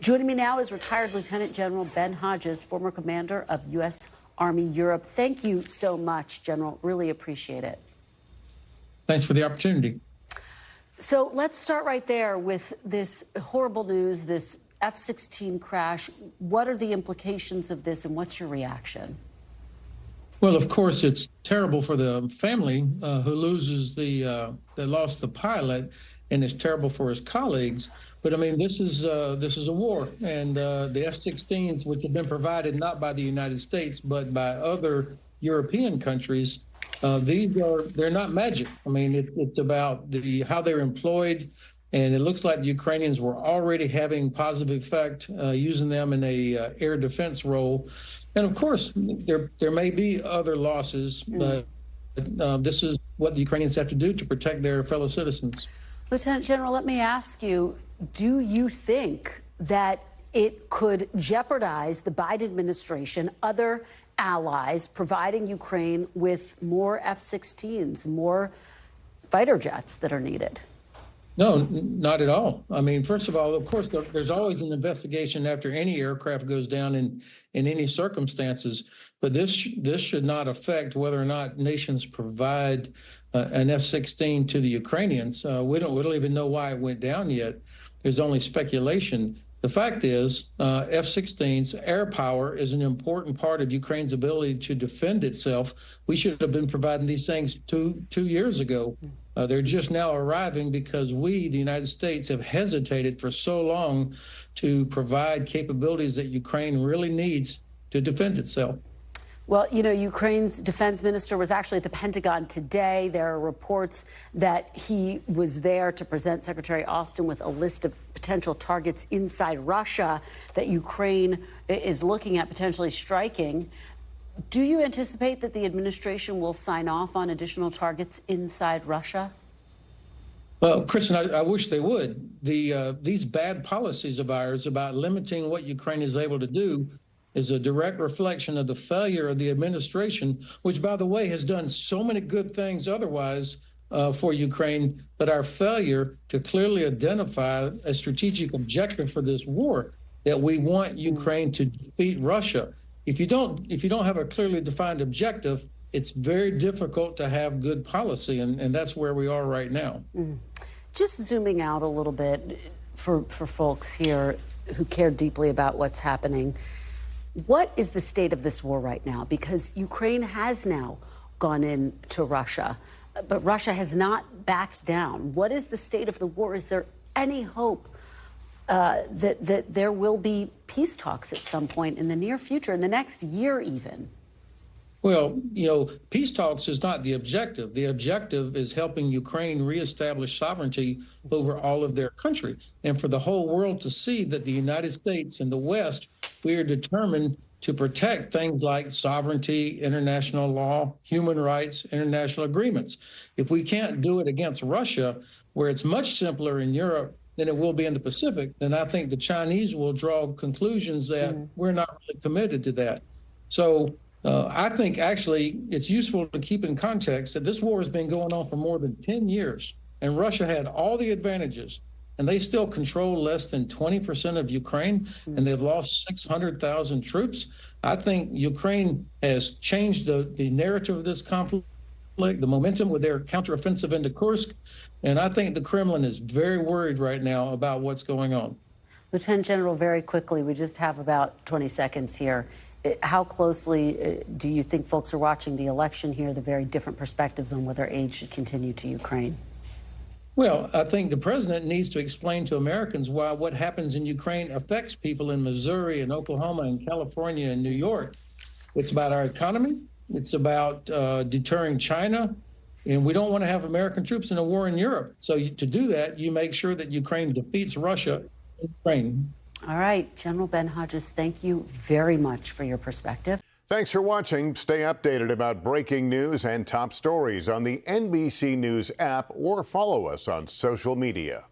Joining me now is retired Lieutenant General Ben Hodges, former commander of U.S. Army Europe. Thank you so much, General. Really appreciate it. Thanks for the opportunity. So let's start right there with this horrible news, this F-16 crash. What are the implications of this, and what's your reaction? Well, of course, it's terrible for the family who loses that lost the pilot, and it's terrible for his colleagues. But I mean, this is a war, and the F-16s, which have been provided not by the United States but by other European countries, they're not magic. I mean, it's about how they're employed, and it looks like the Ukrainians were already having positive effect using them in a air defense role. And of course, there may be other losses, but this is what the Ukrainians have to do to protect their fellow citizens. Lieutenant General, let me ask you, do you think that it could jeopardize the Biden administration, other allies, providing Ukraine with more F-16s, more fighter jets that are needed? No, not at all. I mean, first of all, of course, there's always an investigation after any aircraft goes down in any circumstances. But this should not affect whether or not nations provide an F-16 to the Ukrainians. We don't even know why it went down yet. There's only speculation. The fact is, F-16s, air power is an important part of Ukraine's ability to defend itself. We should have been providing these things two years ago. They're just now arriving because we, the United States, have hesitated for so long to provide capabilities that Ukraine really needs to defend itself. Well, you know, Ukraine's defense minister was actually at the Pentagon today. There are reports that he was there to present Secretary Austin with a list of potential targets inside Russia that Ukraine is looking at potentially striking. Do you anticipate that the administration will sign off on additional targets inside Russia? Well, Kristen, I wish they would. These bad policies of ours about limiting what Ukraine is able to do is a direct reflection of the failure of the administration, which, by the way, has done so many good things otherwise for Ukraine, but our failure to clearly identify a strategic objective for this war, that we want Ukraine to defeat Russia. If you don't have a clearly defined objective, it's very difficult to have good policy, and that's where we are right now. Just zooming out a little bit for folks here who care deeply about what's happening, what is the state of this war right now? Because Ukraine has now gone into Russia, but Russia has not backed down. What is the state of the war? Is there any hope that there will be peace talks at some point in the near future, in the next year even? Well, you know, peace talks is not the objective. The objective is helping Ukraine reestablish sovereignty over all of their country, and for the whole world to see that the United States and the West, we are determined to protect things like sovereignty, international law, human rights, international agreements. If we can't do it against Russia, where it's much simpler in Europe than it will be in the Pacific, then I think the Chinese will draw conclusions that we're not really committed to that. So I think actually it's useful to keep in context that this war has been going on for more than 10 years, and Russia had all the advantages, and they still control less than 20% of Ukraine, and they've lost 600,000 troops. I think Ukraine has changed the narrative of this conflict, the momentum with their counteroffensive into Kursk, and I think the Kremlin is very worried right now about what's going on. Lieutenant General, very quickly, we just have about 20 seconds here. How closely do you think folks are watching the election here, the very different perspectives on whether aid should continue to Ukraine? Well, I think the president needs to explain to Americans why what happens in Ukraine affects people in Missouri and Oklahoma and California and New York. It's about our economy. It's about deterring China. And we don't want to have American troops in a war in Europe. So to do that, you make sure that Ukraine defeats Russia in Ukraine. All right. General Ben Hodges, thank you very much for your perspective. Thanks for watching. Stay updated about breaking news and top stories on the NBC News app or follow us on social media.